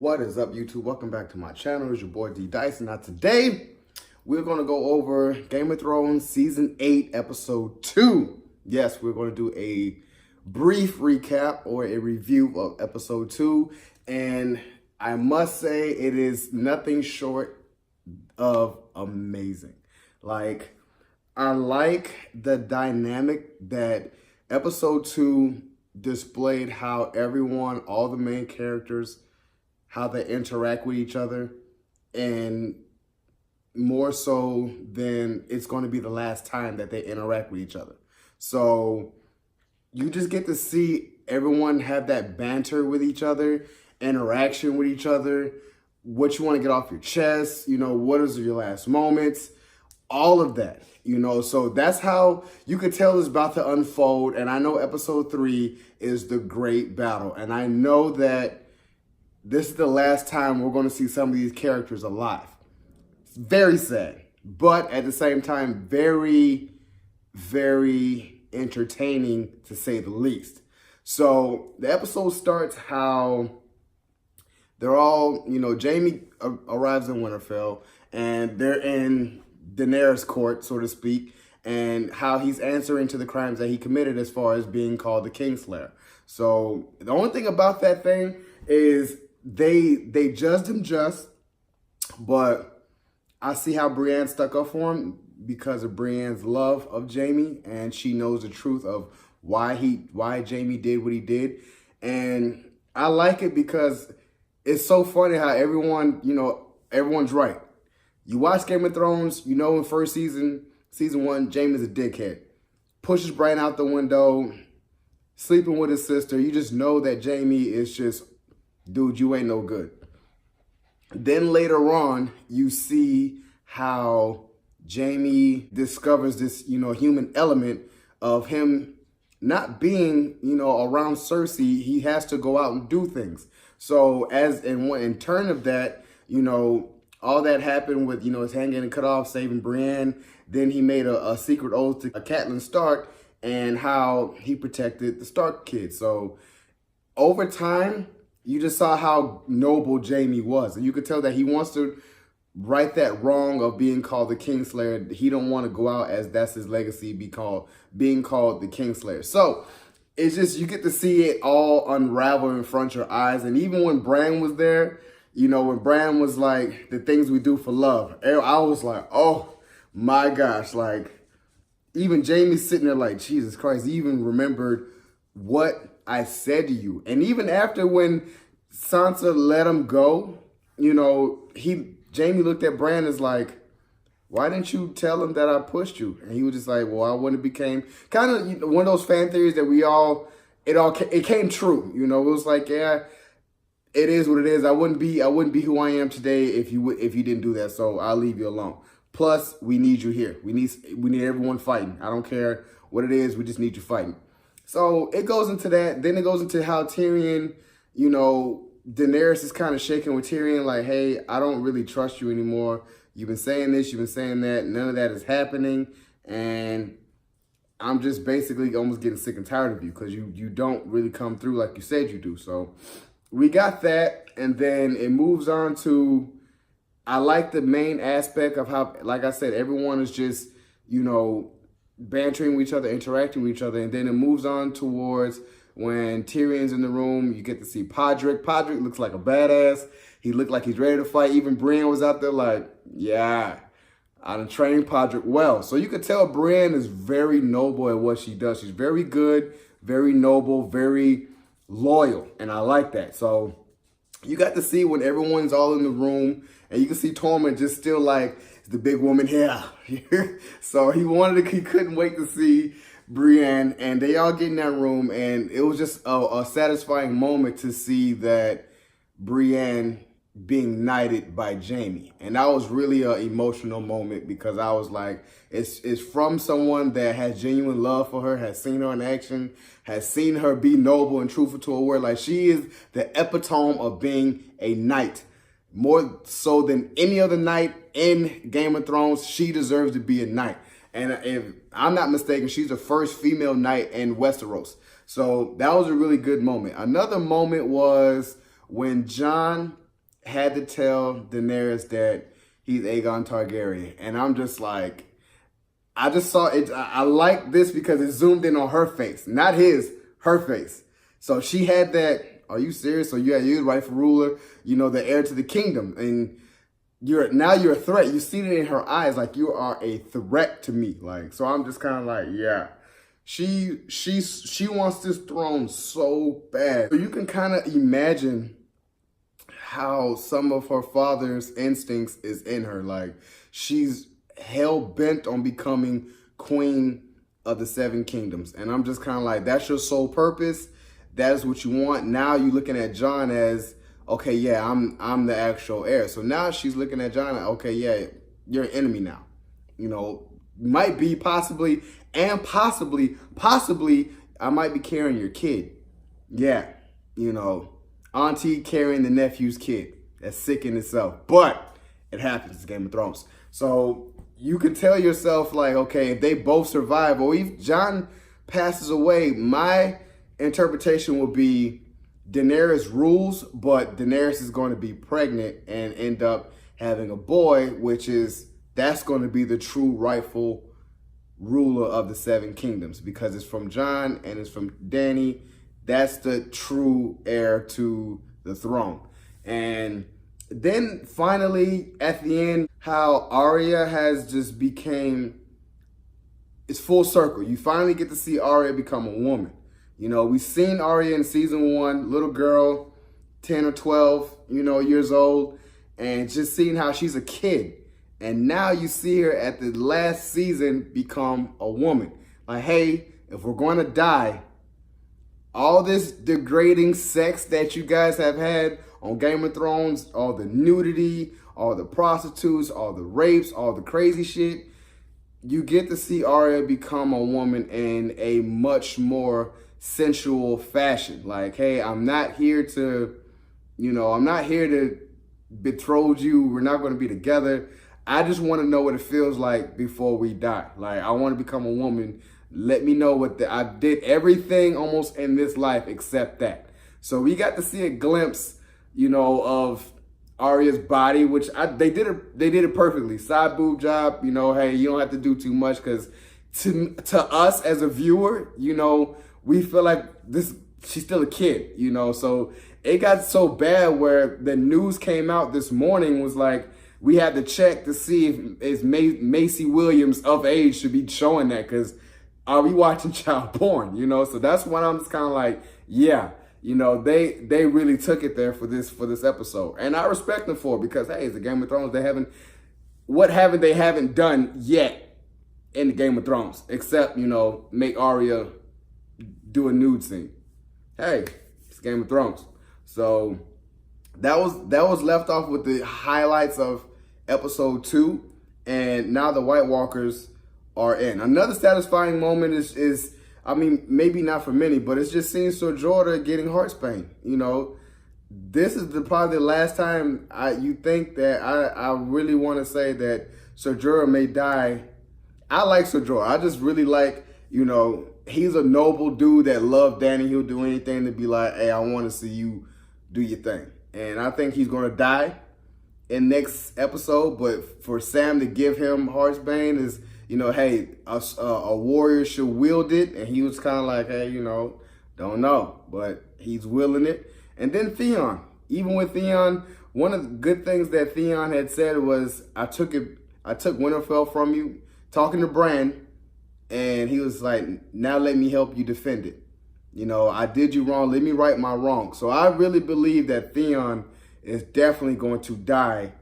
What is up, YouTube? Welcome back to my channel. It's your boy D Dyson. Now today, we're going to go over Game of Thrones Season 8, Episode 2. Yes, we're going to do a brief recap or a review of Episode 2. And I must say, it is nothing short of amazing. Like, I like the dynamic that Episode 2 displayed, how everyone, all the main characters, how they interact with each other, and more so than it's going to be the last time that they interact with each other. So you just get to see everyone have that banter with each other, interaction with each other, what you want to get off your chest, you know, what is your last moments, all of that, you know. So that's how you could tell it's about to unfold. And I know Episode 3 is the great battle. And I know that this is the last time we're going to see some of these characters alive. It's very sad, but at the same time, very, very entertaining to say the least. So the episode starts how they're all, you know, Jaime arrives in Winterfell and they're in Daenerys' court, so to speak, and how he's answering to the crimes that he committed as far as being called the Kingslayer. So the only thing about that thing is they judged him just, but I see how Brienne stuck up for him because of Brienne's love of Jaime, and she knows the truth of why Jaime did what he did. And I like it because it's so funny how everyone, you know, everyone's right. You watch Game of Thrones, you know, in first season 1, Jaime's a dickhead. Pushes Brian out the window, sleeping with his sister. You just know that Jaime is just, dude, you ain't no good. Then later on, you see how Jaime discovers this, you know, human element of him not being, you know, around Cersei. He has to go out and do things. So in turn of that, you know, all that happened with, you know, his hand getting cut off, saving Brienne. Then he made a secret oath to Catelyn Stark and how he protected the Stark kids. So over time, you just saw how noble Jaime was. And you could tell that he wants to right that wrong of being called the Kingslayer. He don't want to go out as that's his legacy, being called the Kingslayer. So it's just, you get to see it all unravel in front of your eyes. And even when Bran was there, you know, when Bran was like, the things we do for love, I was like, oh my gosh. Like, even Jaime sitting there like, Jesus Christ, he even remembered what I said to you. And even after when Sansa let him go, you know, Jaime looked at Bran as like, why didn't you tell him that I pushed you? And he was just like, well, I wouldn't have became kind of, you know, one of those fan theories that it came true. You know, it was like, yeah, it is what it is. I wouldn't be who I am today if you didn't do that. So I'll leave you alone. Plus, we need you here. We need everyone fighting. I don't care what it is. We just need you fighting. So it goes into that. Then it goes into how Tyrion, you know, Daenerys is kind of shaking with Tyrion like, hey, I don't really trust you anymore. You've been saying this, you've been saying that. None of that is happening. And I'm just basically almost getting sick and tired of you because you don't really come through like you said you do. So we got that. And then it moves on to, I like the main aspect of how, like I said, everyone is just, you know, bantering with each other, interacting with each other. And then it moves on towards when Tyrion's in the room. You get to see Podrick. Podrick looks like a badass. He looked like he's ready to fight. Even Brienne was out there like, yeah, I done trained Podrick well. So you could tell Brienne is very noble at what she does. She's very good, very noble, very loyal. And I like that. So you got to see when everyone's all in the room, and you can see Tormund just still like, the big woman here. So he couldn't wait to see Brienne, and they all get in that room, and it was just a satisfying moment to see that Brienne being knighted by Jaime. And that was really an emotional moment because I was like, it's from someone that has genuine love for her, has seen her in action, has seen her be noble and truthful to her word. Like, she is the epitome of being a knight. More so than any other knight in Game of Thrones, she deserves to be a knight. And if I'm not mistaken, she's the first female knight in Westeros. So that was a really good moment. Another moment was when Jon had to tell Daenerys that he's Aegon Targaryen. And I'm just like, I just saw it. I like this because it zoomed in on her face, not his, her face. So she had that, are you serious? So you're the rightful ruler, the heir to the kingdom. And you're a threat. You see it in her eyes, like you are a threat to me. Like, so I'm just kind of like, yeah. She wants this throne so bad. So you can kind of imagine how some of her father's instincts is in her. Like, she's hell-bent on becoming queen of the Seven Kingdoms. And I'm just kind of like, that's your sole purpose. That is what you want. Now you're looking at Jon as, okay, yeah, I'm the actual heir. So now she's looking at Jon, okay, yeah, you're an enemy now. Might be possibly, I might be carrying your kid. Yeah, auntie carrying the nephew's kid. That's sick in itself. But it happens. It's Game of Thrones. So you could tell yourself, like, okay, if they both survive, or if Jon passes away, my interpretation will be Daenerys rules, but Daenerys is going to be pregnant and end up having a boy, that's going to be the true rightful ruler of the Seven Kingdoms, because it's from Jon and it's from Dany. That's the true heir to the throne. And then finally, at the end, how Arya has just it's full circle. You finally get to see Arya become a woman. We've seen Arya in season 1, little girl, 10 or 12, years old, and just seeing how she's a kid. And now you see her at the last season become a woman. Like, hey, if we're going to die, all this degrading sex that you guys have had on Game of Thrones, all the nudity, all the prostitutes, all the rapes, all the crazy shit, you get to see Arya become a woman in a much more sensual fashion. Like, hey, I'm not here to betroth you. We're not going to be together. I just want to know what it feels like before we die. Like, I want to become a woman. Let me know I did everything almost in this life except that. So we got to see a glimpse, of Arya's body, which they did it perfectly. Side boob job, hey, you don't have to do too much, because to us as a viewer, we feel like she's still a kid, so it got so bad where the news came out this morning was like, we had to check to see if Macy Williams of age should be showing that, because are we watching child porn, So that's when I'm just kind of like, yeah, they really took it there for this episode. And I respect them for it, because, hey, it's a Game of Thrones. They haven't done yet in the Game of Thrones, except, make Arya do a nude scene. Hey, it's Game of Thrones. So that was left off with the highlights of episode 2, and now the White Walkers are in. Another satisfying moment is maybe not for many, but it's just seeing Ser Jorah getting heartspain. This is probably the last time you think that I really want to say that Ser Jorah may die. I like Ser Jorah. I just really like, he's a noble dude that loved Dany. He'll do anything to be like, hey, I want to see you do your thing. And I think he's going to die in next episode. But for Sam to give him heartsbane is, hey, a warrior should wield it. And he was kind of like, hey, don't know. But he's willing it. And then Theon. Even with Theon, one of the good things that Theon had said was, I took Winterfell from you, talking to Bran. And he was like, now let me help you defend it. I did you wrong. Let me right my wrong. So I really believe that Theon is definitely going to die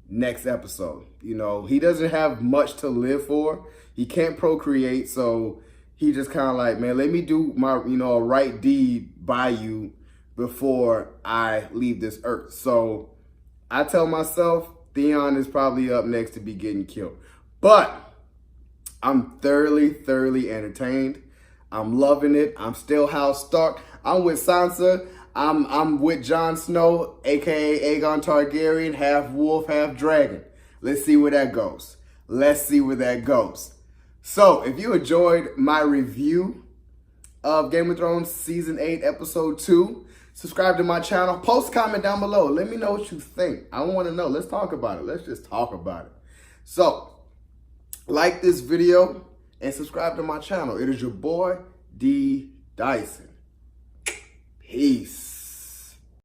next episode. He doesn't have much to live for. He can't procreate. So he just kind of like, man, let me do my, a right deed by you before I leave this earth. So I tell myself Theon is probably up next to be getting killed. But I'm thoroughly entertained. I'm loving it. I'm still House Stark. I'm with Sansa. I'm with Jon Snow, aka Aegon Targaryen, half wolf, half dragon. Let's see where that goes. So, if you enjoyed my review of Game of Thrones Season 8, Episode 2, Subscribe to my channel. Post a comment down below. Let me know what you think. I want to know. Let's talk about it. Let's just talk about it. So, like this video and subscribe to my channel. It is your boy, D Dyson. Peace.